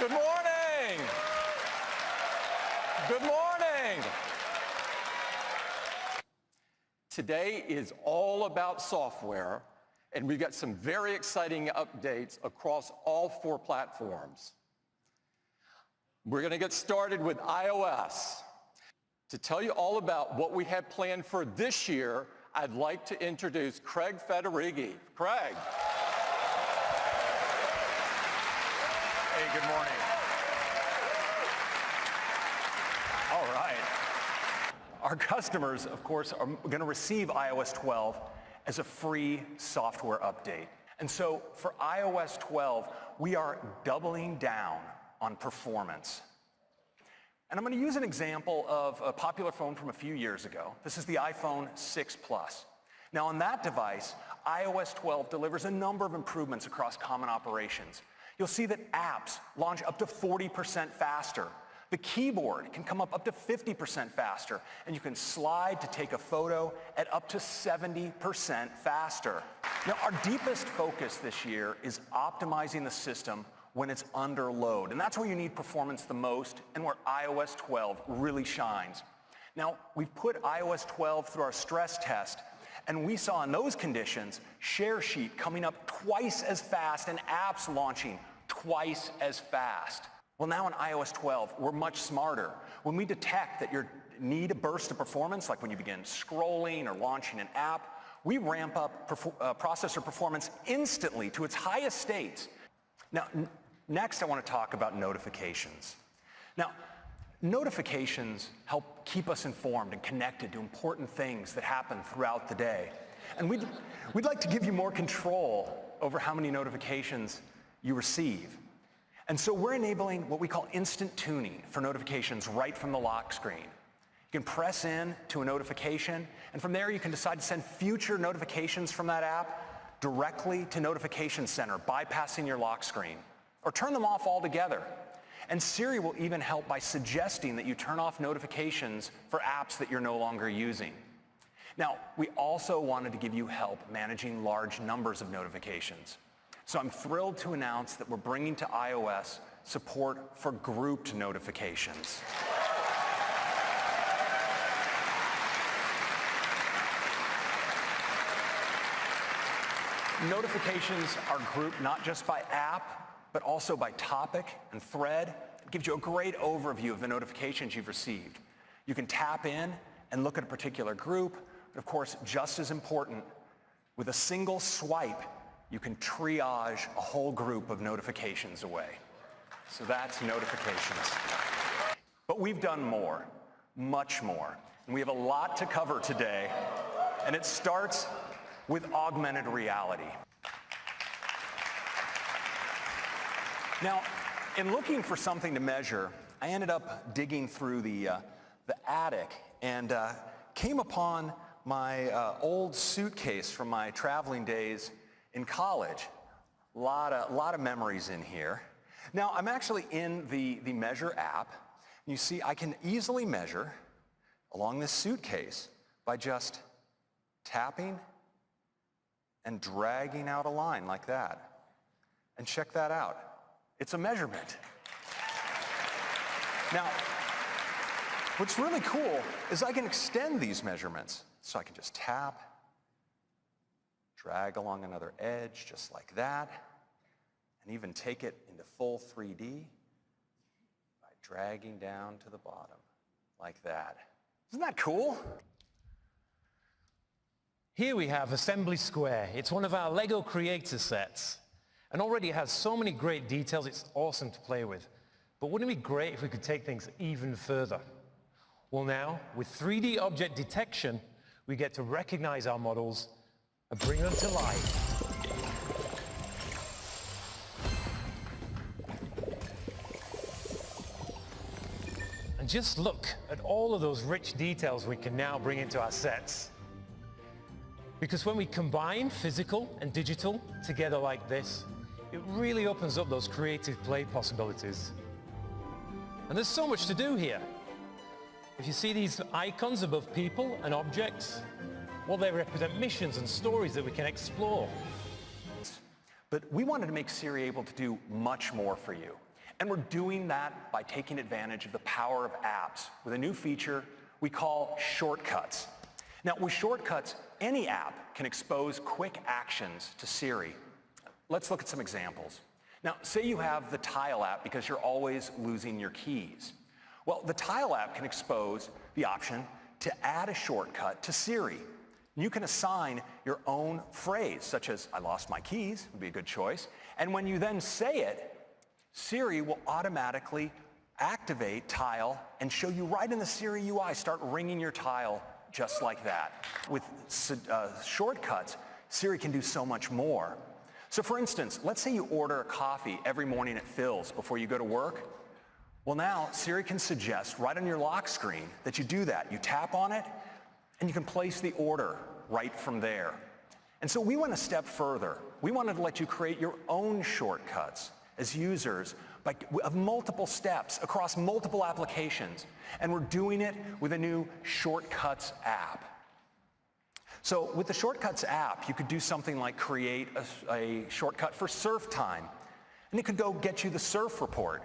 Good morning. Good morning. Today is all about software, and we've got some very exciting updates across all 4 platforms. We're going to get started with iOS. To tell you all about what we have planned for this year, I'd like to introduce Craig Federighi. Craig. Hey, good morning. All right. Our customers, of course, are going to receive iOS 12 as a free software update. And so for iOS 12, we are doubling down on performance. And I'm going to use an example of a popular phone from a few years ago. This is the iPhone 6 Plus. Now on that device, iOS 12 delivers a number of improvements across common operations. You'll see that apps launch up to 40% faster. The keyboard can come up to 50% faster, and you can slide to take a photo at up to 70% faster. Now, our deepest focus this year is optimizing the system when it's under load, and that's where you need performance the most and where iOS 12 really shines. Now, we've put iOS 12 through our stress test, and we saw in those conditions Share Sheet coming up twice as fast and apps launching twice as fast. Well, now in iOS 12, we're much smarter. When we detect that you need a burst of performance, like when you begin scrolling or launching an app, we ramp up processor performance instantly to its highest states. Now, next I want to talk about notifications. Now, notifications help keep us informed and connected to important things that happen throughout the day. And we'd like to give you more control over how many notifications you receive. And so we're enabling what we call instant tuning for notifications right from the lock screen. You can press in to a notification, and from there you can decide to send future notifications from that app directly to Notification Center, bypassing your lock screen, or turn them off altogether. And Siri will even help by suggesting that you turn off notifications for apps that you're no longer using. Now, we also wanted to give you help managing large numbers of notifications. So I'm thrilled to announce that we're bringing to iOS support for grouped notifications. Notifications are grouped not just by app, but also by topic and thread. It gives you a great overview of the notifications you've received. You can tap in and look at a particular group, but of course, just as important, with a single swipe, you can triage a whole group of notifications away. So that's notifications. But we've done more, much more. And we have a lot to cover today, and it starts with augmented reality. Now, in looking for something to measure, I ended up digging through the attic and came upon my old suitcase from my traveling days in college. A lot of memories in here. Now, I'm actually in the Measure app. You see, I can easily measure along this suitcase by just tapping and dragging out a line like that. And check that out. It's a measurement. Now, what's really cool is I can extend these measurements. So I can just tap, drag along another edge just like that, and even take it into full 3D by dragging down to the bottom like that. Isn't that cool? Here we have Assembly Square. It's one of our Lego creator sets, and already it has so many great details, it's awesome to play with. But wouldn't it be great if we could take things even further? Well now, with 3D object detection, we get to recognize our models and bring them to life. And just look at all of those rich details we can now bring into our sets. Because when we combine physical and digital together like this, it really opens up those creative play possibilities. And there's so much to do here. If you see these icons above people and objects, well, they represent missions and stories that we can explore. But we wanted to make Siri able to do much more for you. And we're doing that by taking advantage of the power of apps with a new feature we call shortcuts. Now, with shortcuts, any app can expose quick actions to Siri. Let's look at some examples. Now, say you have the Tile app because you're always losing your keys. Well, the Tile app can expose the option to add a shortcut to Siri. You can assign your own phrase, such as, "I lost my keys," would be a good choice. And when you then say it, Siri will automatically activate Tile and show you right in the Siri UI, start ringing your Tile just like that. With shortcuts, Siri can do so much more. So for instance, let's say you order a coffee every morning at Phil's before you go to work. Well, now Siri can suggest right on your lock screen that you do that. You tap on it, and you can place the order right from there. And so we went a step further. We wanted to let you create your own shortcuts as users of multiple steps across multiple applications. And we're doing it with a new Shortcuts app. So with the Shortcuts app, you could do something like create a shortcut for surf time. And it could go get you the surf report,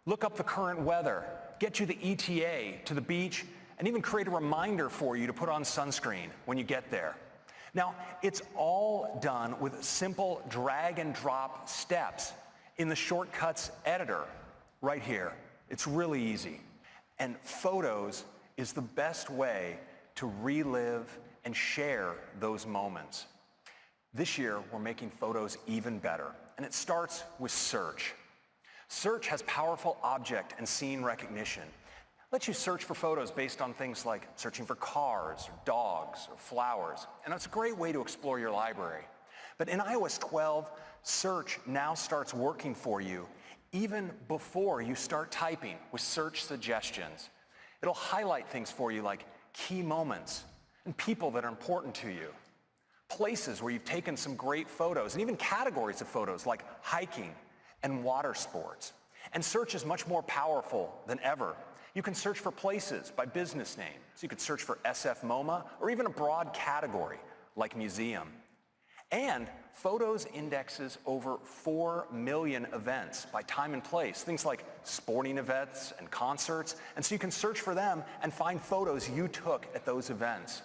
look up the current weather, get you the ETA to the beach, and even create a reminder for you to put on sunscreen when you get there. Now, it's all done with simple drag and drop steps in the Shortcuts editor right here. It's really easy. And Photos is the best way to relive and share those moments. This year, we're making Photos even better, and it starts with search. Search has powerful object and scene recognition. Lets you search for photos based on things like searching for cars, or dogs, or flowers, and it's a great way to explore your library. But in iOS 12, search now starts working for you even before you start typing with search suggestions. It'll highlight things for you like key moments and people that are important to you, places where you've taken some great photos, and even categories of photos like hiking and water sports. And search is much more powerful than ever. You can search for places by business name. So you could search for SF MoMA or even a broad category like museum. And Photos indexes over 4 million events by time and place, things like sporting events and concerts. And so you can search for them and find photos you took at those events.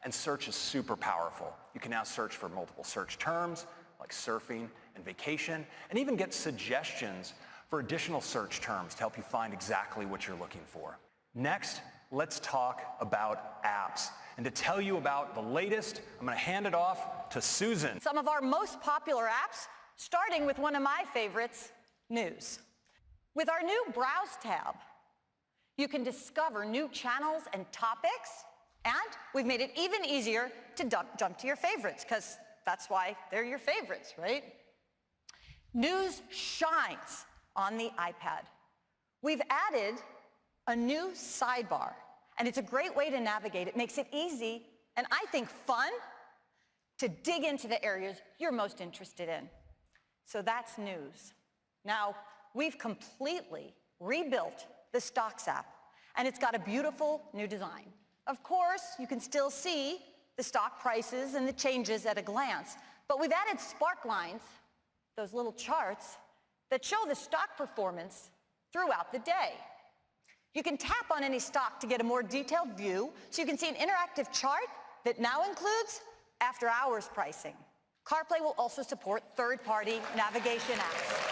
And search is super powerful. You can now search for multiple search terms like surfing and vacation, and even get suggestions for additional search terms to help you find exactly what you're looking for. Next, let's talk about apps. And to tell you about the latest, I'm going to hand it off to Susan. Some of our most popular apps, starting with one of my favorites, News. With our new Browse tab, you can discover new channels and topics, and we've made it even easier to jump to your favorites, because that's why they're your favorites, right? News shines on the iPad. We've added a new sidebar, and it's a great way to navigate. It makes it easy, and I think fun, to dig into the areas you're most interested in. So that's News. Now, we've completely rebuilt the Stocks app, and it's got a beautiful new design. Of course, you can still see the stock prices and the changes at a glance, but we've added spark lines, those little charts, that show the stock performance throughout the day. You can tap on any stock to get a more detailed view, so you can see an interactive chart that now includes after-hours pricing. CarPlay will also support third-party navigation apps.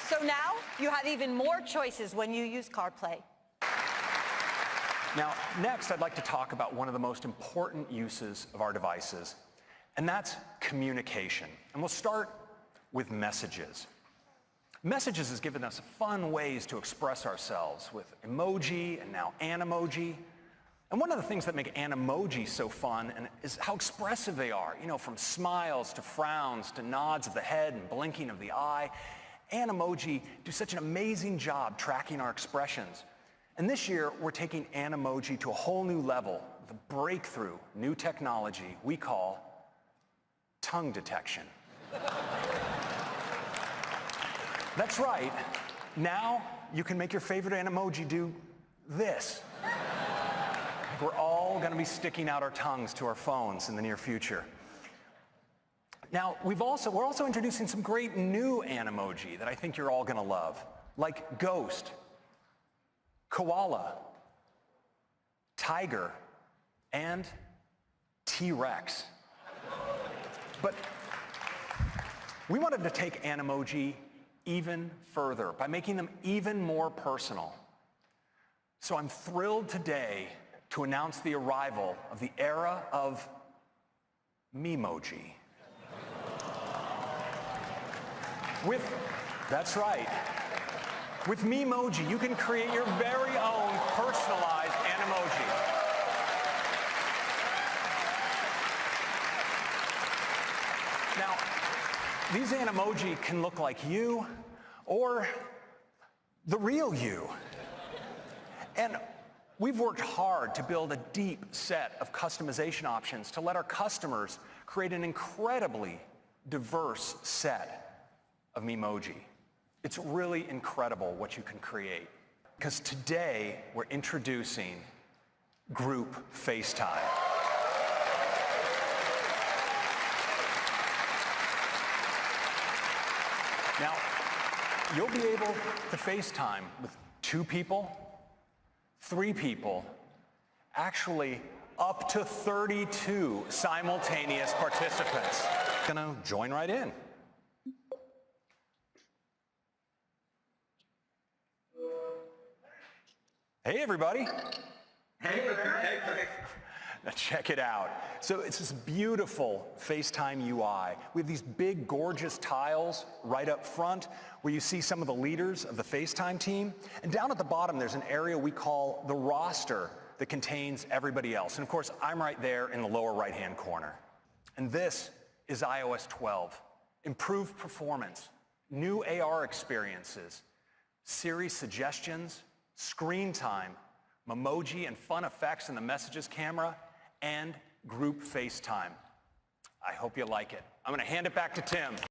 So now you have even more choices when you use CarPlay. Now, next, I'd like to talk about one of the most important uses of our devices, and that's communication. And we'll start with messages. Messages has given us fun ways to express ourselves with emoji and now Animoji. And one of the things that make Animoji so fun is how expressive they are. You know, from smiles to frowns to nods of the head and blinking of the eye. Animoji do such an amazing job tracking our expressions. And this year, we're taking Animoji to a whole new level, the breakthrough new technology we call tongue detection. That's right. Now you can make your favorite Animoji do this. We're all going to be sticking out our tongues to our phones in the near future. Now, we're also introducing some great new Animoji that I think you're all gonna love, like ghost, koala, tiger, and T-Rex. But we wanted to take Animoji even further by making them even more personal. So I'm thrilled today to announce the arrival of the era of Memoji. That's right. With Memoji, you can create your very own personalized Animoji. Now, these Animoji can look like you or the real you. And we've worked hard to build a deep set of customization options to let our customers create an incredibly diverse set of Memoji. It's really incredible what you can create. Because today, we're introducing Group FaceTime. Now, you'll be able to FaceTime with 2 people, 3 people, actually up to 32 simultaneous participants. Gonna join right in. Hey, everybody. Hey, now check it out. So it's this beautiful FaceTime UI. We have these big, gorgeous tiles right up front where you see some of the leaders of the FaceTime team. And down at the bottom, there's an area we call the roster that contains everybody else. And of course, I'm right there in the lower right-hand corner. And this is iOS 12. Improved performance, new AR experiences, Siri suggestions, screen time, Memoji and fun effects in the messages camera, and group FaceTime. I hope you like it. I'm going to hand it back to Tim.